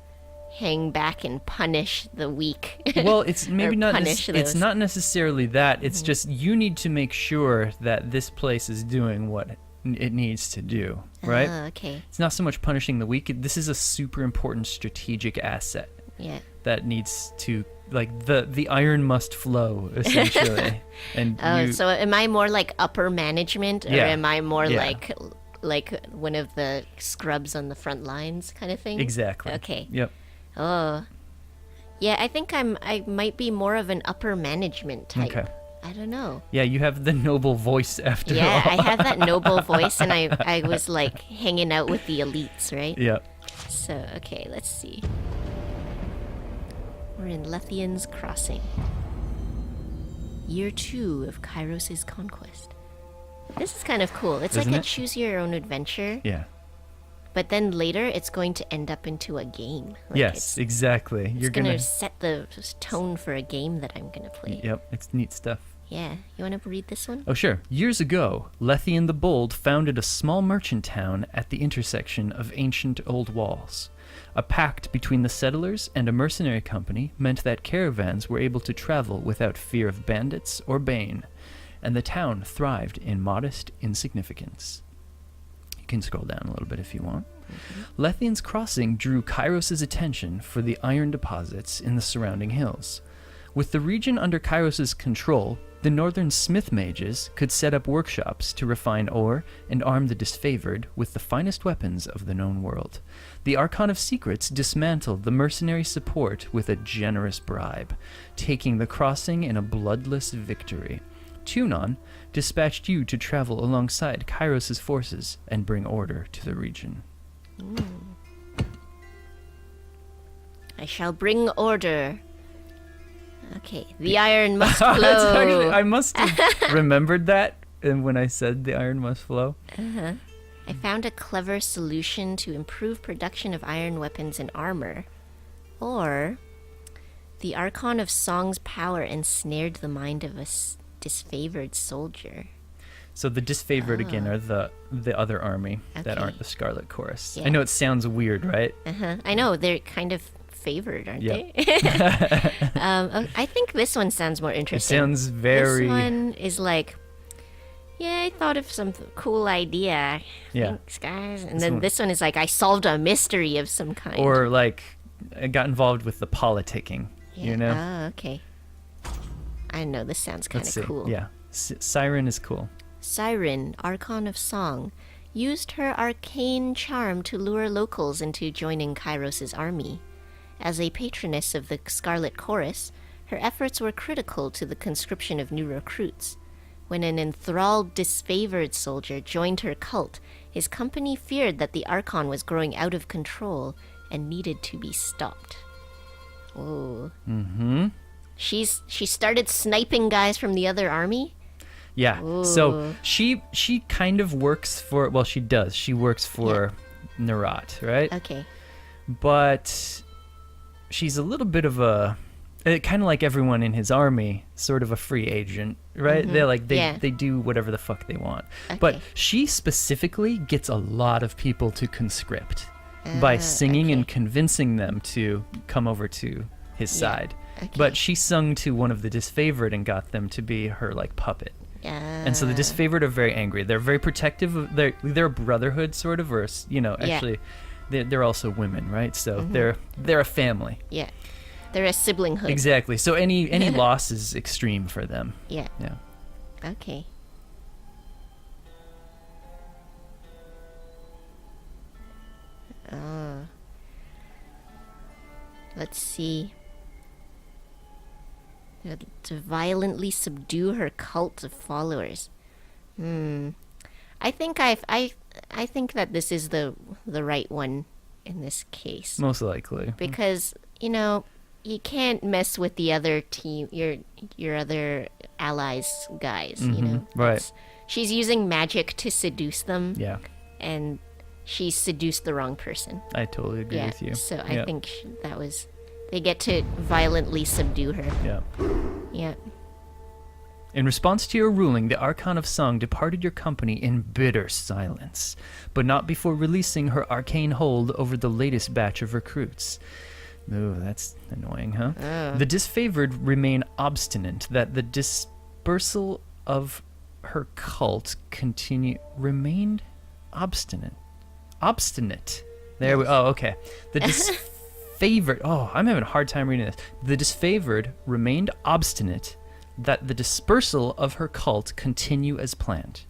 hang back and punish the weak? Well, it's maybe Or not. punish It's those. not necessarily that. It's just you need to make sure that this place is doing what it needs to do, right? Okay. It's not so much punishing the weak. This is a super important strategic asset Yeah. that needs to, like, the iron must flow essentially. And So am I more like upper management, or Yeah. am I more Yeah. like one of the scrubs on the front lines kind of thing? Exactly. Okay. Yep. Oh. Yeah, I think I might be more of an upper management type. Okay. I don't know. Yeah, you have the noble voice after Yeah, all. I have that noble voice, and I was like hanging out with the elites, right? Yep. So, okay, let's see. We're in Lethian's Crossing. Year 2 of Kairos' conquest. This is kind of cool. It's Isn't like a it? choose your own adventure, Yeah. but then later it's going to end up into a game. Like Yes, exactly. It's You're gonna gonna. set the tone for a game that I'm gonna play. Yep, it's neat stuff. Yeah, you wanna read this one? Oh, sure. Years ago, Lethian the Bold founded a small merchant town at the intersection of ancient old walls. A pact between the settlers and a mercenary company meant that caravans were able to travel without fear of bandits or bane, and the town thrived in modest insignificance. You can scroll down a little bit if you want. Lethian's Crossing drew Kairos' attention for the iron deposits in the surrounding hills. With the region under Kairos' control, the northern smith mages could set up workshops to refine ore and arm the disfavored with the finest weapons of the known world. The Archon of Secrets dismantled the mercenary support with a generous bribe, taking the crossing in a bloodless victory. Tunon dispatched you to travel alongside Kairos' forces and bring order to the region. I shall bring order. Okay, the iron must That's flow. actually, I must have remembered that when I said the iron must flow. I found a clever solution to improve production of iron weapons and armor. Or, the Archon of Song's power ensnared the mind of a disfavored soldier. So the disfavored again are the other army that Okay. aren't the Scarlet Chorus. Yeah. I know it sounds weird, right? I know, they're kind of favored, aren't Yep. they? I think this one sounds more It interesting. sounds very This one is like, yeah, I thought of some cool idea. Yeah. Thanks, guys. And This then one- this one is like, I solved a mystery of some kind. or like I got involved with the politicking, Yeah. you know? Oh, okay. I know this sounds kind Let's of see. cool. Yeah. Siren is cool. Siren, Archon of Song, used her arcane charm to lure locals into joining Kairos' army. As a patroness of the Scarlet Chorus, her efforts were critical to the conscription of new recruits. When an enthralled, disfavored soldier joined her cult, his company feared that the Archon was growing out of control and needed to be stopped. Oh. Mm-hmm. She started sniping guys from the other army? Yeah. Ooh. So she kind of works for, well, she does. She works for Nerat, right? Okay. But she's a little bit of a, kind of like everyone in his army, sort of a free agent, right? Mm-hmm. They're like, Yeah. they do whatever the fuck they want. Okay. But she specifically gets a lot of people to conscript by singing and convincing them to come over to his side. Okay. But she sung to one of the disfavored and got them to be her like puppet. And so the Ah. disfavored are very angry. They're very protective of they're a brotherhood sort of, or actually they're also women, right? So they're a family. Yeah. They're a siblinghood. Exactly. So any loss is extreme for them. Yeah. Yeah. Okay. Let's see. To violently subdue her cult of followers. I think I think that this is the right one in this case. Most likely. Because, you can't mess with the other team, your other allies guys, right. She's using magic to seduce them, Yeah. and she seduced the wrong person. I totally agree with you. So I think that was, they get to violently subdue her. Yeah. Yeah. In response to your ruling, the Archon of Song departed your company in bitter silence, but not before releasing her arcane hold over the latest batch of recruits. Ooh, that's annoying, huh? The disfavored remain obstinate that the dispersal of her cult remained obstinate. There we. Oh, okay. The disfavored. Oh, I'm having a hard time reading this. The disfavored remained obstinate that the dispersal of her cult continue as planned.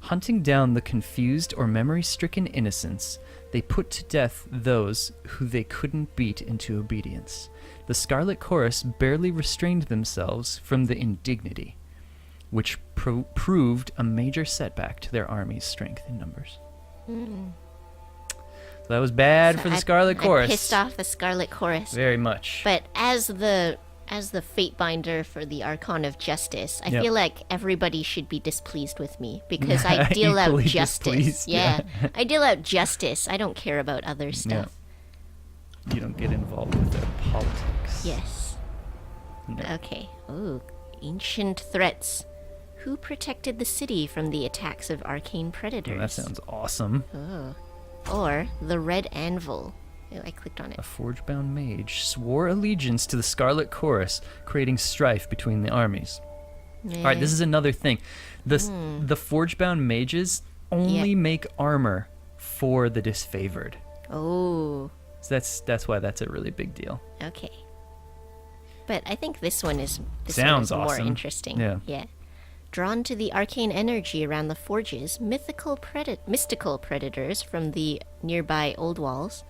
Hunting down the confused or memory-stricken innocents, they put to death those who they couldn't beat into obedience. The Scarlet Chorus barely restrained themselves from the indignity, which proved a major setback to their army's strength in numbers. So that was bad for the Scarlet Chorus. I pissed off the Scarlet Chorus. Very much. But as the fate binder for the Archon of Justice, I feel like everybody should be displeased with me because I deal out Equally justice. displeased, Yeah. I deal out justice. I don't care about other stuff. You don't get involved with their politics. Yes. Yeah. Okay. Ooh, ancient threats. Who protected the city from the attacks of arcane predators? Oh, that sounds awesome. Or the Red Anvil. Oh, I clicked on it. A forge-bound mage swore allegiance to the Scarlet Chorus, creating strife between the armies. All right, this is another thing. The forge-bound mages only make armor for the disfavored. Oh. So that's why that's a really big deal. Okay. But I think this one is Sounds more awesome. interesting. Yeah. Drawn to the arcane energy around the forges, mystical predators from the nearby Old Walls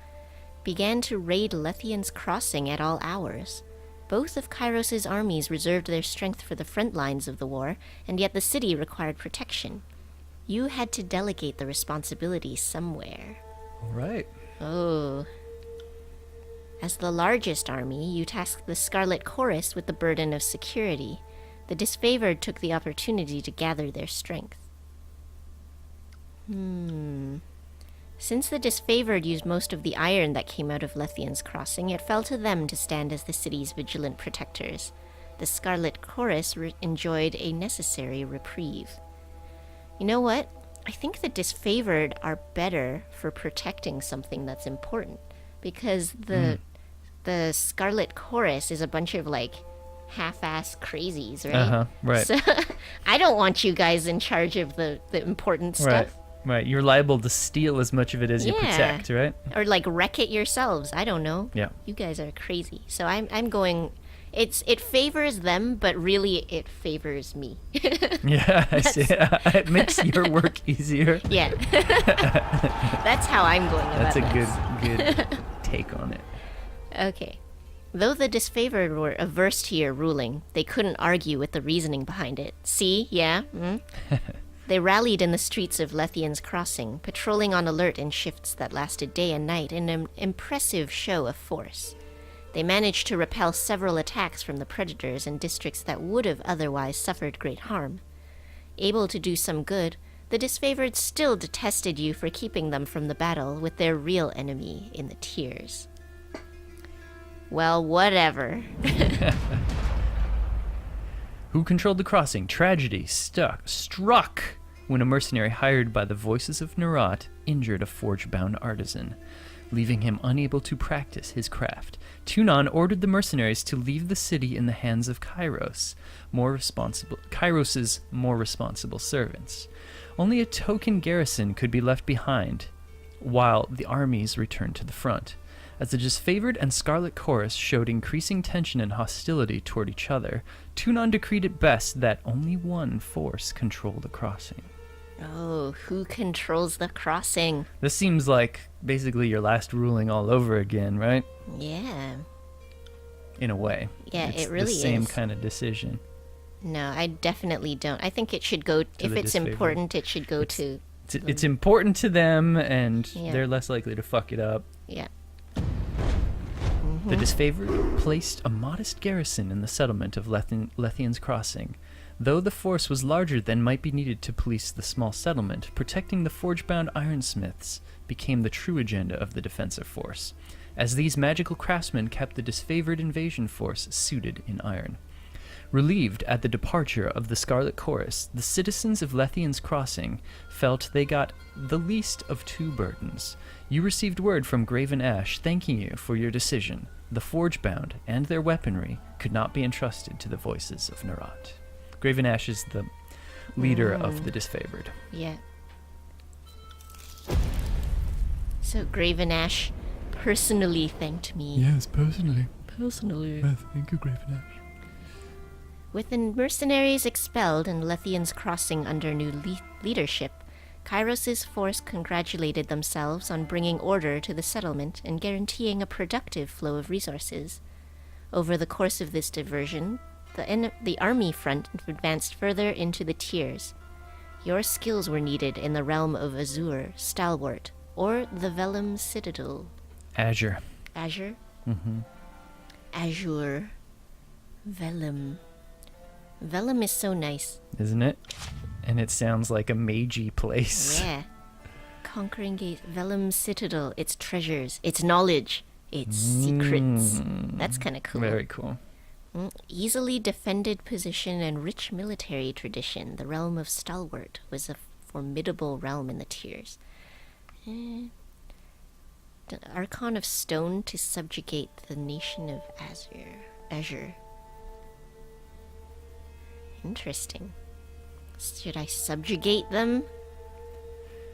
began to raid Lethian's Crossing at all hours. Both of Kairos' armies reserved their strength for the front lines of the war, and yet the city required protection. You had to delegate the responsibility somewhere. All right. Oh. As the largest army, you tasked the Scarlet Chorus with the burden of security. The disfavored took the opportunity to gather their strength. Since the disfavored used most of the iron that came out of Lethian's Crossing, it fell to them to stand as the city's vigilant protectors. The Scarlet Chorus enjoyed a necessary reprieve. You know what? I think the disfavored are better for protecting something that's important, because the Scarlet Chorus is a bunch of half-ass crazies, right? Right. So I don't want you guys in charge of the important stuff. Right. You're liable to steal as much of it as you protect, right? Or wreck it yourselves. I don't know. Yeah. You guys are crazy. So I'm going It favors them, but really it favors me. Yeah, I see. It makes your work easier. Yeah. That's how I'm going about That's a this. good take on it. Okay. Though the disfavored were averse to your ruling, they couldn't argue with the reasoning behind it. See? Yeah? They rallied in the streets of Lethian's Crossing, patrolling on alert in shifts that lasted day and night in an impressive show of force. They managed to repel several attacks from the predators in districts that would have otherwise suffered great harm. Able to do some good, the disfavored still detested you for keeping them from the battle with their real enemy in the Tears. Well, whatever. Who controlled the crossing? Tragedy struck when a mercenary hired by the voices of Nerat injured a forge-bound artisan, leaving him unable to practice his craft. Tunon ordered the mercenaries to leave the city in the hands of Kairos, Kairos's more responsible servants. Only a token garrison could be left behind, while the armies returned to the front. As the disfavored and Scarlet Chorus showed increasing tension and hostility toward each other, Tunon decreed it best that only one force control the crossing. Oh, who controls the crossing? This seems like basically your last ruling all over again, right? Yeah. In a way. Yeah, It's it really the same is. kind of decision. No, I definitely don't. I think it should go, if the it's disfavored. important, it should go to... It's important to them, and Yeah. they're less likely to fuck it up. Yeah. The disfavored placed a modest garrison in the settlement of Lethian's Crossing. Though the force was larger than might be needed to police the small settlement, protecting the forge-bound ironsmiths became the true agenda of the defensive force, as these magical craftsmen kept the disfavored invasion force suited in iron. Relieved at the departure of the Scarlet Chorus, the citizens of Lethian's Crossing felt they got the least of two burdens. You received word from Graven Ash thanking you for your decision. The Forgebound and their weaponry could not be entrusted to the voices of Nerat. Graven Ash is the leader of the disfavored. Yeah. So Graven Ash personally thanked me. Yes, personally. Personally. Thank you, Graven Ash. With the mercenaries expelled and Lethian's Crossing under new leadership, Kairos's force congratulated themselves on bringing order to the settlement and guaranteeing a productive flow of resources. Over the course of this diversion, the army front advanced further into the Tiers. Your skills were needed in the realm of Azure, Stalwart, or the Vellum Citadel. Azure. Azure? Mm-hmm. Azure. Vellum. Vellum is so nice. Isn't it? And it sounds like a magey place. Yeah. Conquering Gate, Vellum Citadel, its treasures, its knowledge, its secrets. That's kind of cool. Very cool. Easily defended position and rich military tradition. The realm of Stalwart was a formidable realm in the Tiers. The Archon of Stone to subjugate the nation of Azure. Interesting. Should I subjugate them?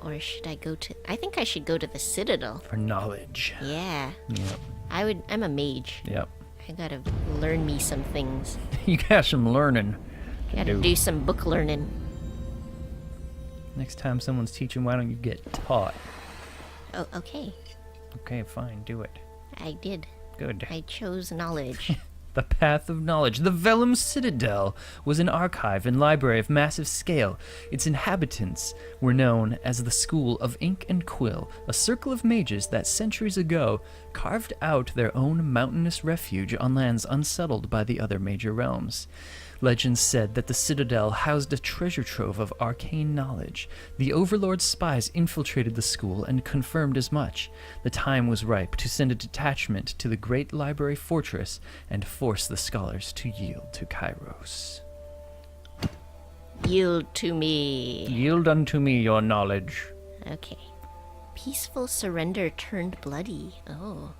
Or should I go to... I think I should go to the Citadel. For knowledge. Yeah. Yep. I'm a mage. Yep. I gotta learn me some things. You got some learning. Gotta do some book learning. Next time someone's teaching, why don't you get taught? Oh, okay. Okay, fine, do it. I did. Good. I chose knowledge. The Path of Knowledge. The Vellum Citadel was an archive and library of massive scale. Its inhabitants were known as the School of Ink and Quill, a circle of mages that centuries ago carved out their own mountainous refuge on lands unsettled by the other major realms. Legends said that the Citadel housed a treasure trove of arcane knowledge. The Overlord's spies infiltrated the school and confirmed as much. The time was ripe to send a detachment to the great library fortress and force the scholars to yield to Kairos. Yield to me. Yield unto me your knowledge. Okay. Peaceful surrender turned bloody. Oh.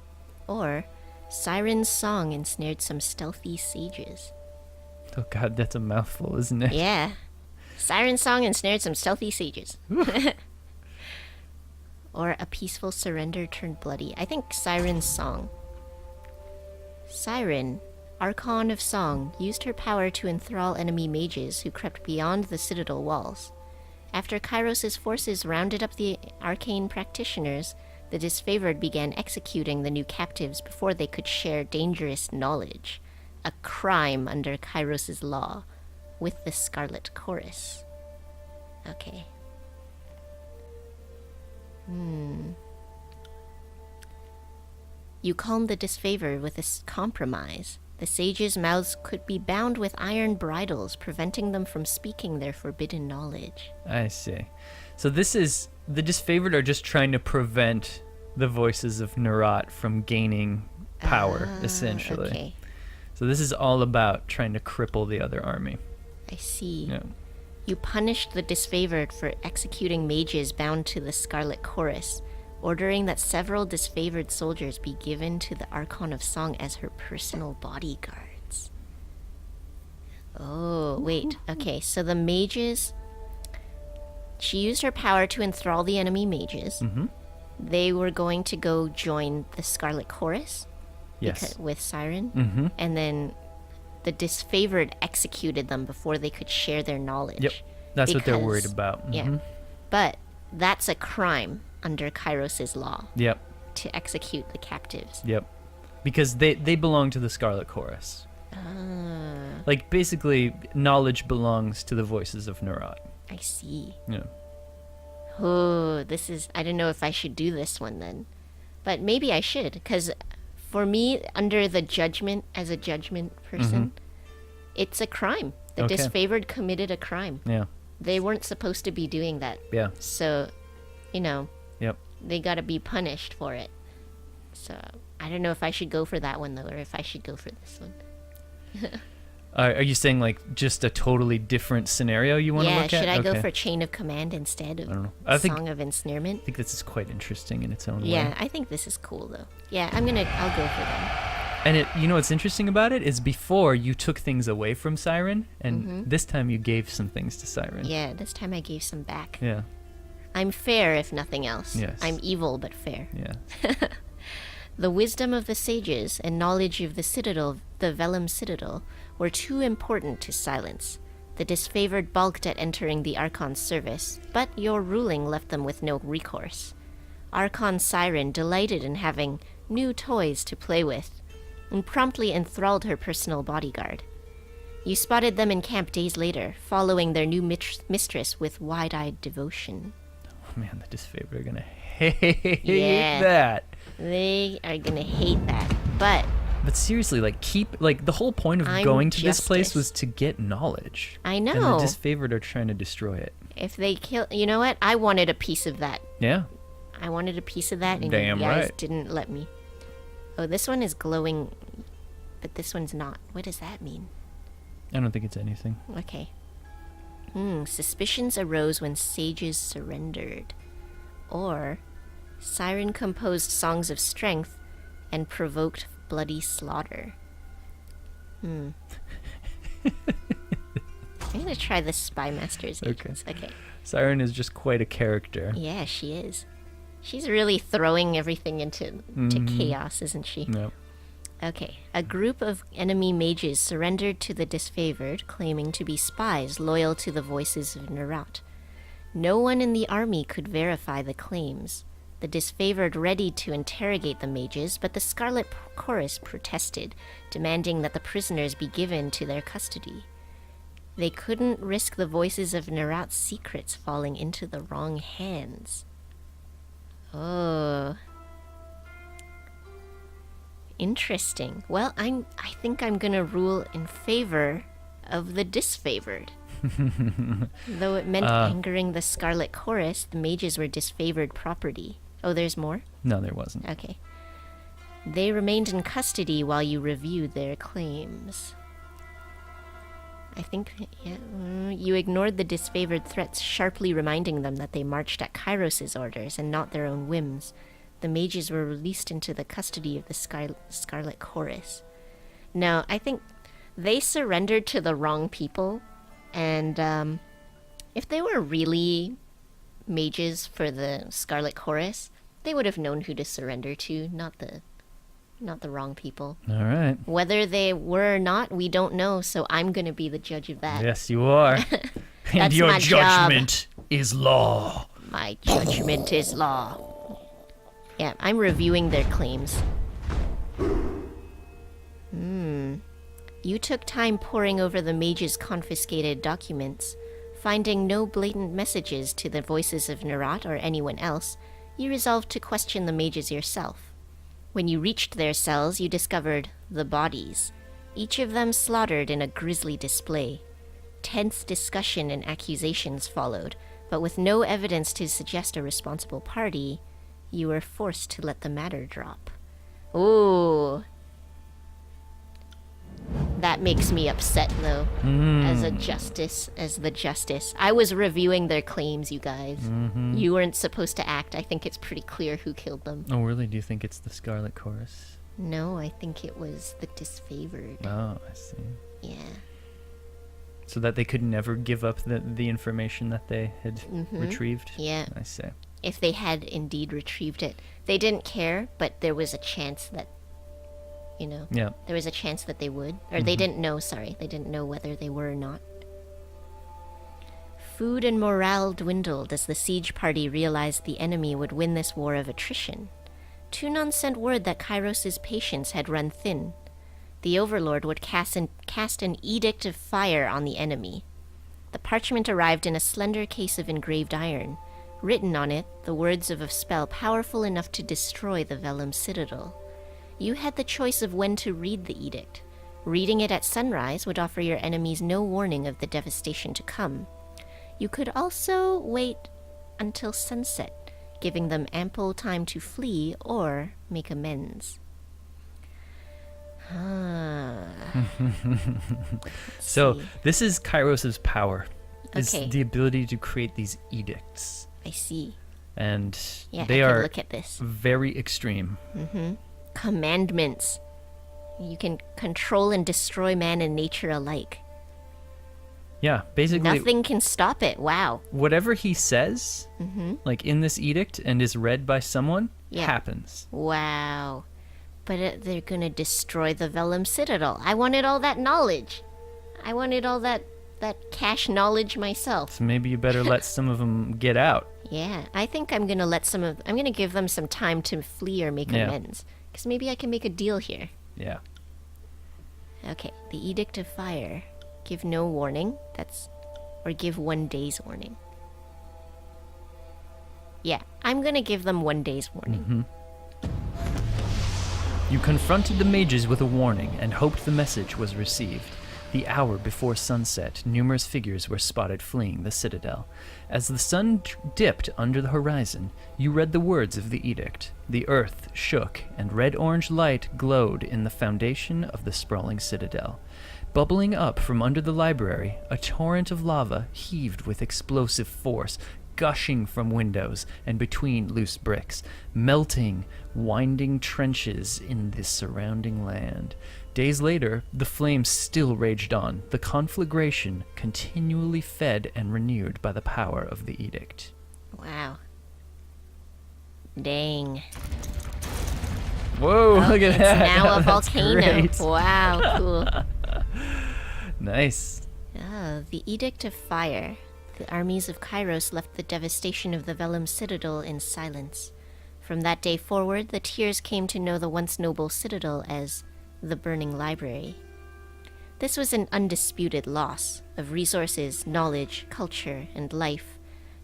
Or, Siren's song ensnared some stealthy sages. Oh god, that's a mouthful, isn't it? Yeah. Siren's song ensnared some stealthy sages. Or a peaceful surrender turned bloody. I think Siren's song. Siren Archon of Song used her power to enthrall enemy mages who crept beyond the citadel walls. After Kairos' forces rounded up the arcane practitioners, the disfavored began executing the new captives before they could share dangerous knowledge, a crime under Kairos' law, with the Scarlet Chorus. Okay. You calmed the disfavored with a compromise. The sages' mouths could be bound with iron bridles, preventing them from speaking their forbidden knowledge. I see. So this is... The disfavored are just trying to prevent the voices of Nerat from gaining power, essentially. Okay, So this is all about trying to cripple the other army. I see. Yeah. You punished the disfavored for executing mages bound to the Scarlet Chorus, ordering that several disfavored soldiers be given to the Archon of Song as her personal bodyguards. Oh, wait. Okay, so the mages... She used her power to enthrall the enemy mages. Mm-hmm. They were going to go join the Scarlet Chorus Yes. with Siren. Mm-hmm. And then the disfavored executed them before they could share their knowledge. Yep. That's what they're worried Because- about. Yeah. Mhm. But that's a crime under Kairos' law Yep. to execute the captives. Yep. Because they belong to the Scarlet Chorus. Like, basically, knowledge belongs to the voices of Nerat. I see. Yeah. Oh, this is... I don't know if I should do this one then. But maybe I should, because for me, under the judgment, as a judgment person, it's a crime. The Okay. disfavored committed a crime. Yeah. They weren't supposed to be doing that. Yeah. So, you know, Yep. they gotta be punished for it. So, I don't know if I should go for that one, though, or if I should go for this one. Are you saying, like, just a totally different scenario you want to Yeah, look at? should I go Okay. for Chain of Command instead of I don't know. I think Song of Ensnarement? this is quite interesting in its own Yeah, way. I think this is cool, though. Yeah, I'll go for them. And you know what's interesting about it is before you took things away from Siren, and this time you gave some things to Siren. Yeah, this time I gave some back. Yeah. I'm fair, if nothing else. Yes. I'm evil, but fair. Yeah. The wisdom of the sages and knowledge of the citadel, the Vellum citadel, were too important to silence. The disfavored balked at entering the Archon's service, but your ruling left them with no recourse. Archon Siren delighted in having new toys to play with, and promptly enthralled her personal bodyguard. You spotted them in camp days later, following their new mistress with wide-eyed devotion. Oh, man, the disfavored are going to hate Yeah. that. They are gonna hate that, but But seriously, like, the whole point of I'm going to this place justice. was to get knowledge. I And the know. disfavored are trying to destroy it. If they kill, you know what? I wanted a piece of that. Yeah. I wanted a piece of that, and Damn you guys right. didn't let me. Oh, this one is glowing, but this one's not. What does that mean? I don't think it's anything. Okay. Suspicions arose when sages surrendered. Or, Siren composed songs of strength and provoked bloody slaughter. I'm gonna try the Spy Master's agents. Okay. Siren is just quite a character. Yeah, she is. She's really throwing everything into chaos, isn't she? No. Okay. A group of enemy mages surrendered to the disfavored, claiming to be spies loyal to the voices of Nerat. No one in the army could verify the claims. The disfavored readied to interrogate the mages, but the Scarlet Chorus protested, demanding that the prisoners be given to their custody. They couldn't risk the voices of Nerat's secrets falling into the wrong hands. Oh. Interesting. Well, I think I'm gonna rule in favor of the disfavored. Though it meant angering the Scarlet Chorus, the mages were disfavored property. Oh, there's more? No, there wasn't. Okay. They remained in custody while you reviewed their claims. I think, you ignored the disfavored threats, sharply reminding them that they marched at Kairos' orders and not their own whims. The mages were released into the custody of the Scarlet Chorus. No, I think they surrendered to the wrong people, and if they were really mages for the Scarlet Chorus, they would have known who to surrender to, not the not the wrong people. All right. Whether they were or not, we don't know, so I'm gonna be the judge of that. Yes, you are. And That's your my job. judgment is law. My judgment is law. Yeah, I'm reviewing their claims. You took time poring over the mage's confiscated documents. Finding no blatant messages to the voices of Nerat or anyone else, you resolved to question the mages yourself. When you reached their cells, you discovered the bodies, each of them slaughtered in a grisly display. Tense discussion and accusations followed, but with no evidence to suggest a responsible party, you were forced to let the matter drop. Ooh. That makes me upset, though, as the justice. I was reviewing their claims, you guys. You weren't supposed to act. I think it's pretty clear who killed them. Oh, really? Do you think it's the Scarlet Chorus? No, I think it was the disfavored. Oh, I see. Yeah. So that they could never give up the information that they had retrieved? Yeah. I see. If they had indeed retrieved it. They didn't care, but there was a chance that, Yeah. there was a chance that they would. Or they didn't know, sorry. They didn't know whether they were or not. Food and morale dwindled as the siege party realized the enemy would win this war of attrition. Tunon sent word that Kairos' patience had run thin. The Overlord would cast an edict of fire on the enemy. The parchment arrived in a slender case of engraved iron. Written on it, the words of a spell powerful enough to destroy the Vellum Citadel. You had the choice of when to read the edict. Reading it at sunrise would offer your enemies no warning of the devastation to come. You could also wait until sunset, giving them ample time to flee or make amends. So this is Kairos' power. Is Okay. the ability to create these edicts. I see. And Yeah, they I can are look at this. very extreme. Commandments. You can control and destroy man and nature alike. Yeah, basically Nothing can stop it. Wow. whatever he says, like in this edict and is read by someone, Yeah. happens. Wow. But they're gonna destroy the Vellum Citadel. I wanted all that knowledge. I wanted all that cache knowledge myself. So maybe you better let some of them get out. Yeah, I think I'm gonna I'm gonna give them some time to flee or make Yeah. amends. Because maybe I can make a deal here. Yeah. Okay, the Edict of Fire. Give no warning. Or give 1 day's warning. Yeah, I'm gonna give them 1 day's warning. You confronted the mages with a warning and hoped the message was received. The hour before sunset, numerous figures were spotted fleeing the citadel. As the sun dipped under the horizon, you read the words of the edict. The earth shook, and red-orange light glowed in the foundation of the sprawling citadel. Bubbling up from under the library, a torrent of lava heaved with explosive force, gushing from windows and between loose bricks, melting winding trenches in the surrounding land. Days later, the flames still raged on, the conflagration continually fed and renewed by the power of the edict. Wow. Dang. Whoa, look at It's that. now a That's volcano. great. Wow, cool. Nice. Oh, the Edict of Fire. The armies of Kairos left the devastation of the Vellum Citadel in silence. From that day forward, the Tears came to know the once noble citadel as the Burning Library. This was an undisputed loss of resources, knowledge, culture, and life,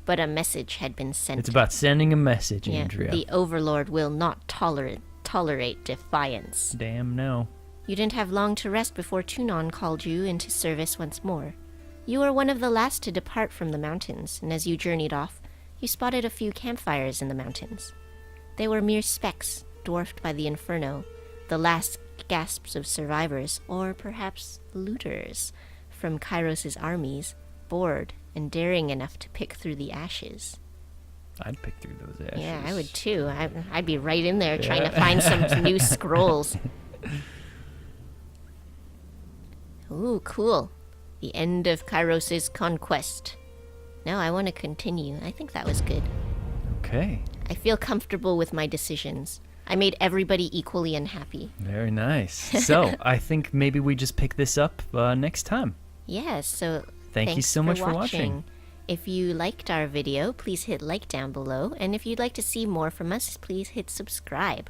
but a message had been sent. It's about sending a message, Yeah, Andrea. the Overlord will not tolerate defiance. Damn no. You didn't have long to rest before Tunon called you into service once more. You were one of the last to depart from the mountains, and as you journeyed off, you spotted a few campfires in the mountains. They were mere specks, dwarfed by the inferno, the last gasps of survivors, or perhaps looters, from Kairos' armies, bored and daring enough to pick through the ashes. I'd pick through those ashes. Yeah, I would too. I'd be right in there trying to find some new scrolls. Ooh, cool. The end of Kairos' conquest. No, I want to continue. I think that was good. Okay. I feel comfortable with my decisions. I made everybody equally unhappy. Very nice. So, I think maybe we just pick this up next time. Yes, so Thank you thanks so much for watching. If you liked our video, please hit like down below. And if you'd like to see more from us, please hit subscribe.